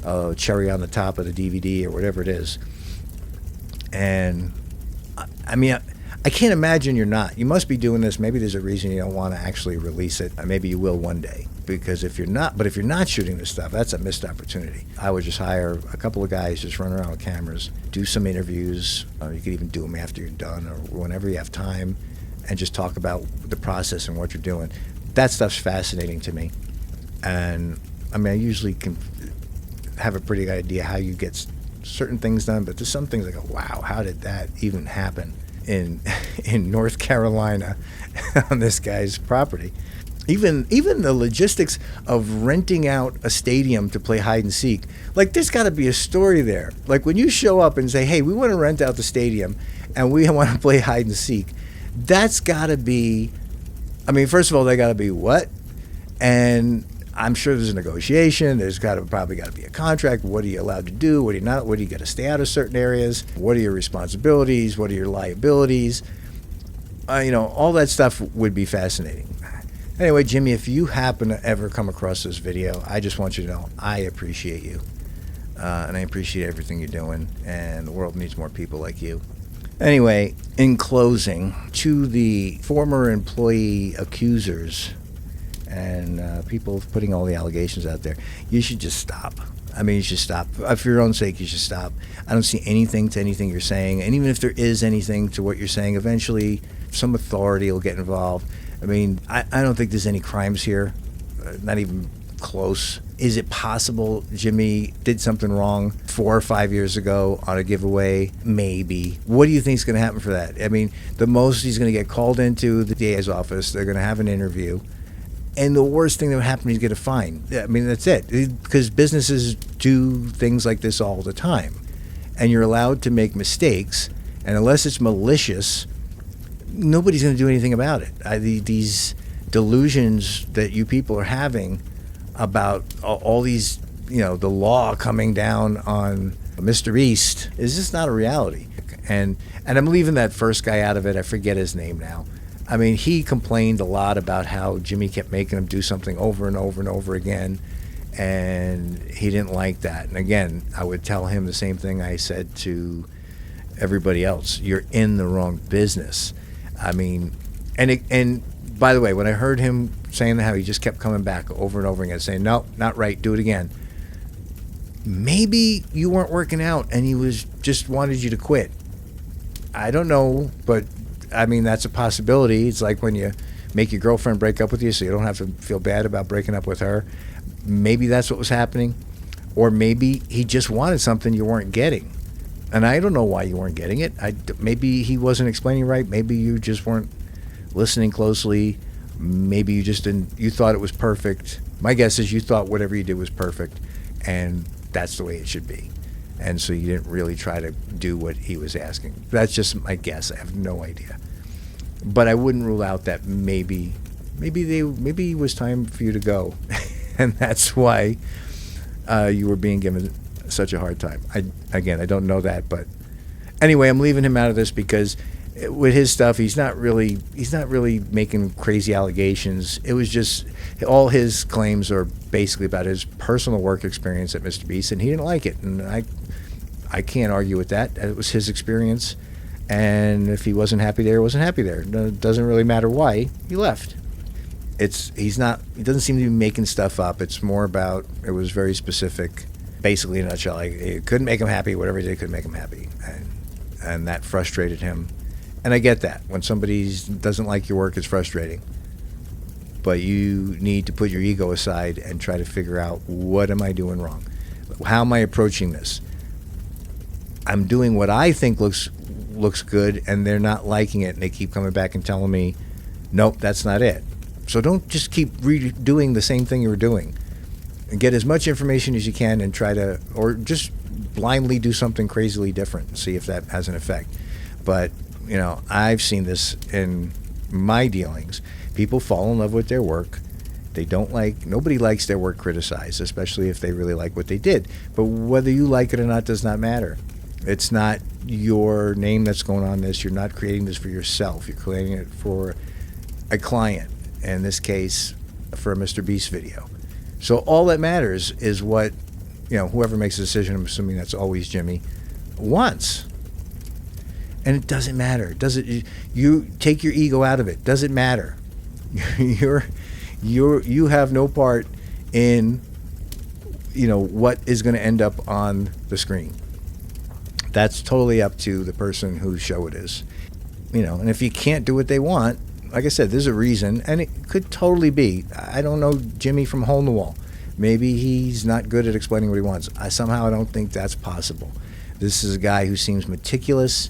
a cherry on the top of the DVD or whatever it is. And I mean, I can't imagine you're not. You must be doing this. Maybe there's a reason you don't want to actually release it. Maybe you will one day. Because if you're not shooting this stuff, that's a missed opportunity. I would just hire a couple of guys, just run around with cameras, do some interviews. You could even do them after you're done or whenever you have time, and just talk about the process and what you're doing. That stuff's fascinating to me. And I mean, I usually can have a pretty good idea how you get certain things done, but there's some things I go, wow, how did that even happen in North Carolina on this guy's property? Even the logistics of renting out a stadium to play hide and seek, like there's got to be a story there. Like when you show up and say, hey, we want to rent out the stadium and we want to play hide and seek, that's got to be, I mean, first of all, they got to be what? And I'm sure there's a negotiation. There's probably got to be a contract. What are you allowed to do? What are you not? What do you got to stay out of certain areas? What are your responsibilities? What are your liabilities? All that stuff would be fascinating. Anyway, Jimmy, if you happen to ever come across this video, I just want you to know I appreciate you. And I appreciate everything you're doing. And the world needs more people like you. Anyway, in closing, to the former employee accusers and people putting all the allegations out there, you should just stop. I mean, you should stop. For your own sake, you should stop. I don't see anything to anything you're saying. And even if there is anything to what you're saying, eventually some authority will get involved. I mean, I don't think there's any crimes here, not even close. Is it possible Jimmy did something wrong 4 or 5 years ago on a giveaway? Maybe. What do you think is going to happen for that? I mean, the most he's going to get called into the DA's office. They're going to have an interview. And the worst thing that would happen is he's going to fine. I mean, that's it. Because businesses do things like this all the time. And you're allowed to make mistakes. And unless it's malicious, nobody's going to do anything about it. These delusions that you people are having about all these, the law coming down on Mr. Beast is just not a reality. And I'm leaving that first guy out of it. I forget his name now. I mean, he complained a lot about how Jimmy kept making him do something over and over and over again, and he didn't like that. And again, I would tell him the same thing I said to everybody else. You're in the wrong business. I mean, and by the way, when I heard him saying how he just kept coming back over and over again, saying, no, not right, do it again. Maybe you weren't working out and he was just wanted you to quit. I don't know, but I mean, that's a possibility. It's like when you make your girlfriend break up with you so you don't have to feel bad about breaking up with her. Maybe that's what was happening. Or maybe he just wanted something you weren't getting. And I don't know why you weren't getting it. Maybe he wasn't explaining right. Maybe you just weren't listening closely. Maybe you just didn't, you thought it was perfect. My guess is you thought whatever you did was perfect, and that's the way it should be. And so you didn't really try to do what he was asking. That's just my guess. I have no idea. But I wouldn't rule out that maybe it was time for you to go, and that's why you were being given such a hard time. I don't know that, but anyway, I'm leaving him out of this because with his stuff, he's not really making crazy allegations. It was just all his claims are basically about his personal work experience at Mr. Beast, and he didn't like it, and I can't argue with that. It was his experience, and if he wasn't happy there, he wasn't happy there. It doesn't really matter why he left. He doesn't seem to be making stuff up. It's more about, it was very specific. Basically, in a nutshell, like, it couldn't make him happy. Whatever he did couldn't make him happy, and that frustrated him. And I get that. When somebody doesn't like your work, it's frustrating. But you need to put your ego aside and try to figure out, what am I doing wrong? How am I approaching this? I'm doing what I think looks good, and they're not liking it, and they keep coming back and telling me, nope, that's not it. So don't just keep redoing the same thing you were doing. And get as much information as you can and try to, or just blindly do something crazily different and see if that has an effect. But, I've seen this in my dealings. People fall in love with their work. Nobody likes their work criticized, especially if they really like what they did. But whether you like it or not does not matter. It's not your name that's going on this. You're not creating this for yourself. You're creating it for a client. In this case, for a Mr. Beast video. So all that matters is what, whoever makes the decision, I'm assuming that's always Jimmy, wants. And it doesn't matter. You take your ego out of it. Doesn't matter. You have no part in, what is going to end up on the screen. That's totally up to the person whose show it is. And if you can't do what they want, like I said, there's a reason, and it could totally be. I don't know Jimmy from hole in the wall. Maybe he's not good at explaining what he wants. I don't think that's possible. This is a guy who seems meticulous,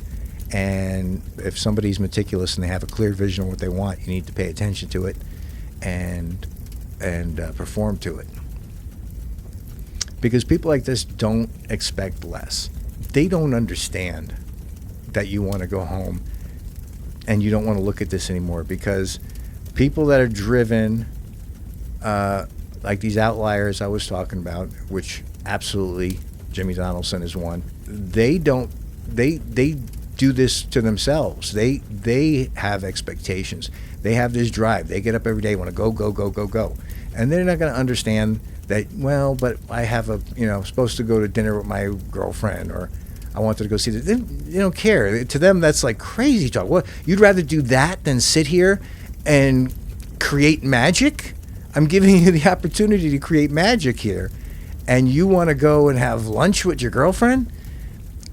and if somebody's meticulous and they have a clear vision of what they want, you need to pay attention to it and perform to it. Because people like this don't expect less. They don't understand that you want to go home and you don't want to look at this anymore, because people that are driven, like these outliers I was talking about, which absolutely Jimmy Donaldson is one, they do this to themselves. They have expectations. They have this drive. They get up every day, want to go, go, go, go, go. And they're not going to understand that, well, but I have supposed to go to dinner with my girlfriend, or I wanted to go see this. They don't care. To them, that's like crazy talk. What, you'd rather do that than sit here and create magic? I'm giving you the opportunity to create magic here, and you want to go and have lunch with your girlfriend?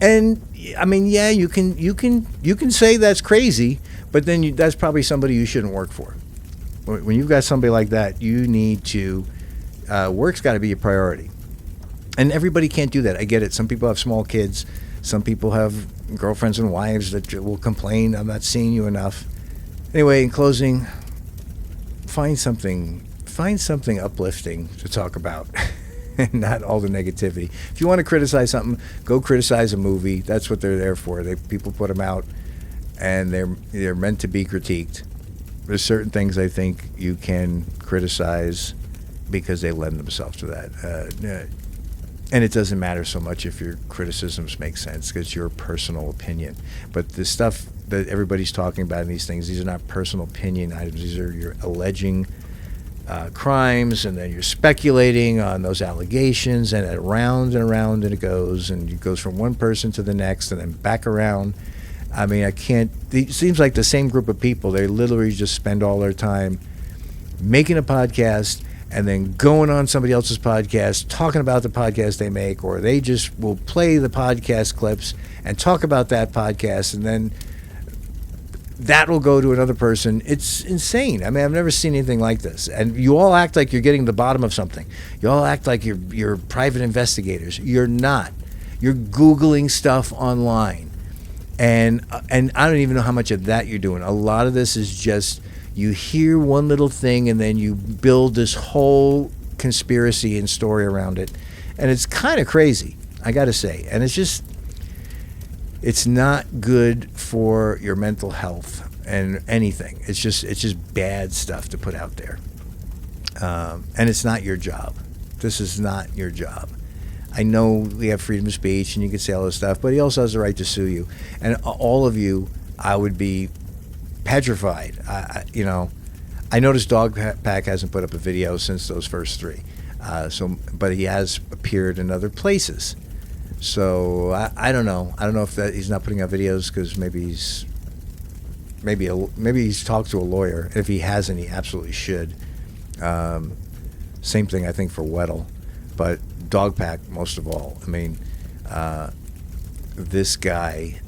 And I mean, yeah, you can say that's crazy, but then that's probably somebody you shouldn't work for. When you've got somebody like that, you need to work's got to be a priority. And everybody can't do that. I get it. Some people have small kids. Some people have girlfriends and wives that will complain, I'm not seeing you enough. Anyway, in closing, find something uplifting to talk about. And not all the negativity. If you want to criticize something, go criticize a movie. That's what they're there for. People put them out, and they're meant to be critiqued. There's certain things I think you can criticize because they lend themselves to that. And it doesn't matter so much if your criticisms make sense, because it's your personal opinion. But the stuff that everybody's talking about in these things, these are not personal opinion items. These are your alleging crimes, and then you're speculating on those allegations, and around and around and it goes from one person to the next and then back around. I mean, it seems like the same group of people, they literally just spend all their time making a podcast and then going on somebody else's podcast, talking about the podcast they make, or they just will play the podcast clips and talk about that podcast, and then that will go to another person. It's insane. I mean, I've never seen anything like this. And you all act like you're getting to the bottom of something. You all act like you're private investigators. You're not. You're Googling stuff online. And I don't even know how much of that you're doing. A lot of this is just, you hear one little thing and then you build this whole conspiracy and story around it. And it's kind of crazy, I got to say. And it's not good for your mental health. and anything. It's just bad stuff to put out there. And it's not your job. This is not your job. I know we have freedom of speech and you can say all this stuff, but he also has the right to sue you. And all of you, I would be petrified. I noticed Dogpack hasn't put up a video since those first 3. But he has appeared in other places. So I don't know. I don't know if that he's not putting out videos because maybe he's talked to a lawyer. If he hasn't, he absolutely should. Same thing I think for Weddle, but Dogpack most of all. I mean, this guy,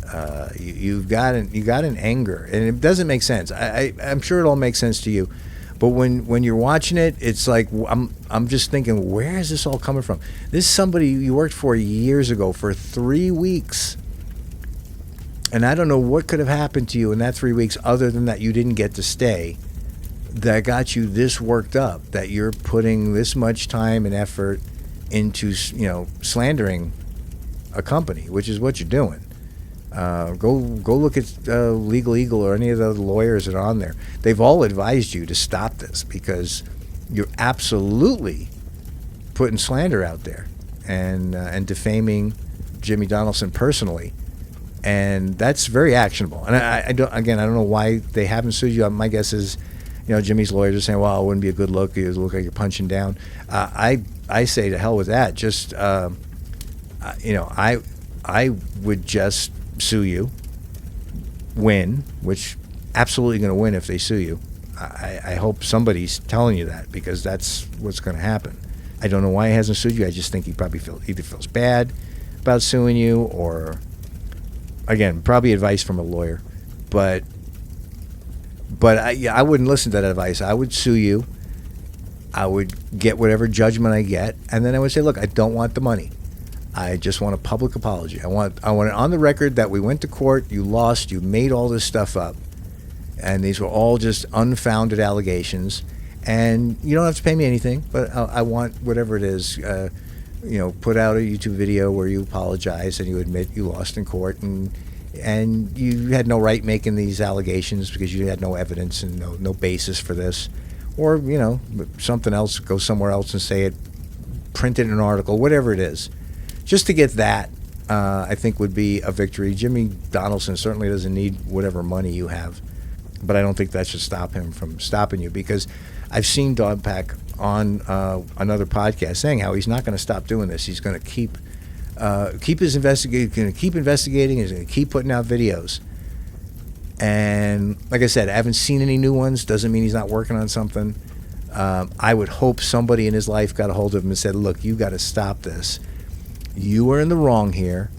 you got an anger, and it doesn't make sense. I'm sure it all makes sense to you, but when you're watching it, it's like I'm just thinking, where is this all coming from? This is somebody you worked for years ago for 3 weeks, and I don't know what could have happened to you in that 3 weeks other than that you didn't get to stay. That got you this worked up, that you're putting this much time and effort into, slandering a company, which is what you're doing. Go look at Legal Eagle or any of the lawyers that are on there. They've all advised you to stop this because you're absolutely putting slander out there and defaming Jimmy Donaldson personally, and that's very actionable. And I don't know why they haven't sued you. My guess is, Jimmy's lawyers are saying, well, it wouldn't be a good look. You look like you're punching down. I say to hell with that. Just, I would just sue you, win, which absolutely going to win if they sue you. I hope somebody's telling you that because that's what's going to happen. I don't know why he hasn't sued you. I just think he probably either feels bad about suing you or, again, probably advice from a lawyer. But I wouldn't listen to that advice. I would sue you. I would get whatever judgment I get, and then I would say, look, I don't want the money. I just want a public apology. I want it on the record that we went to court, you lost, you made all this stuff up, and these were all just unfounded allegations, and you don't have to pay me anything, but I want whatever it is, put out a YouTube video where you apologize and you admit you lost in court, and you had no right making these allegations because you had no evidence and no basis for this. Or, something else, go somewhere else and say it, print it in an article, whatever it is. Just to get that, I think would be a victory. Jimmy Donaldson certainly doesn't need whatever money you have, but I don't think that should stop him from stopping you because I've seen Dogpack on another podcast saying how he's not going to stop doing this. He's going to keep his investigating. He's going to keep putting out videos. And like I said, I haven't seen any new ones. Doesn't mean he's not working on something. I would hope somebody in his life got a hold of him and said, look, you got to stop this. You are in the wrong here.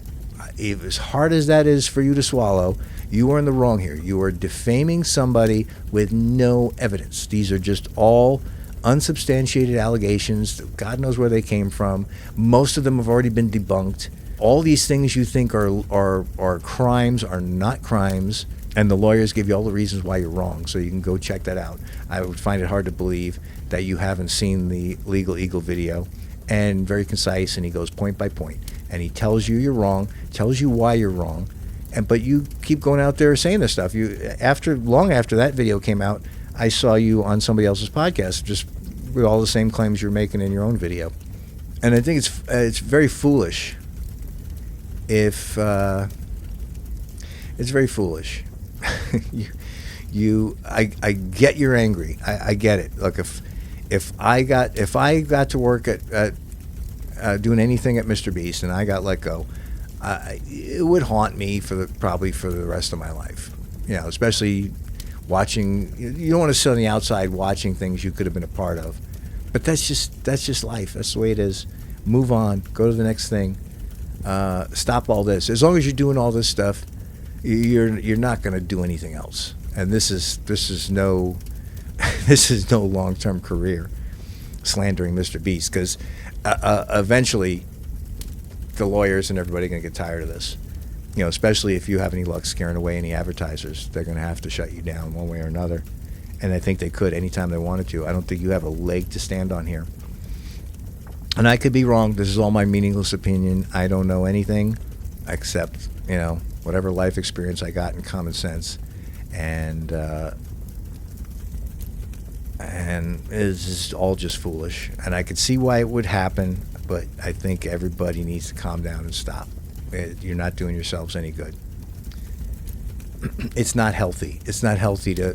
As hard as that is for you to swallow, you are in the wrong here. You are defaming somebody with no evidence. These are just all unsubstantiated allegations. God knows where they came from. Most of them have already been debunked. All these things you think are crimes are not crimes. And the lawyers give you all the reasons why you're wrong, so you can go check that out. I would find it hard to believe that you haven't seen the Legal Eagle video. And very concise, and he goes point by point. And he tells you you're wrong, tells you why you're wrong, but you keep going out there saying this stuff. Long after that video came out, I saw you on somebody else's podcast, just with all the same claims you're making in your own video. And I think it's very foolish. It's very foolish. I get you're angry. I get it. Look, if I got to work at doing anything at Mr. Beast and I got let go, it would haunt me probably for the rest of my life. Especially watching. You don't want to sit on the outside watching things you could have been a part of. But that's just life. That's the way it is. Move on. Go to the next thing. Stop all this. As long as you're doing all this stuff, you're not going to do anything else. And this is no long-term career slandering Mr. Beast because eventually the lawyers and everybody are going to get tired of this. Especially if you have any luck scaring away any advertisers, they're going to have to shut you down one way or another. And I think they could anytime they wanted to. I don't think you have a leg to stand on here. And I could be wrong. This is all my meaningless opinion. I don't know anything except, whatever life experience I got and common sense. and it's just all just foolish. And I could see why it would happen, but I think everybody needs to calm down and stop. You're not doing yourselves any good. It's not healthy. It's not healthy to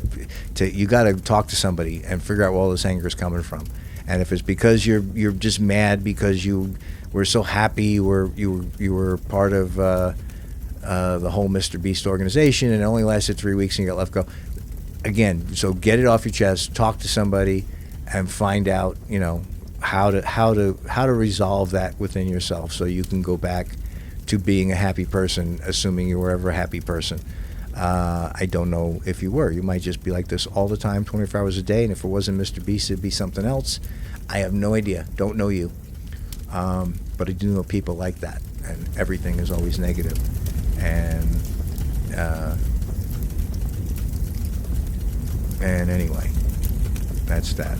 you got to talk to somebody and figure out where all this anger is coming from. And if it's because you're just mad because you were so happy you were part of the whole Mr. Beast organization and it only lasted 3 weeks and you got let go. Again, so get it off your chest, talk to somebody, and find out, how to resolve that within yourself so you can go back to being a happy person, assuming you were ever a happy person. I don't know if you were. You might just be like this all the time, 24 hours a day, and if it wasn't Mr. Beast, it'd be something else. I have no idea. Don't know you. But I do know people like that, and everything is always negative. And anyway, that's that.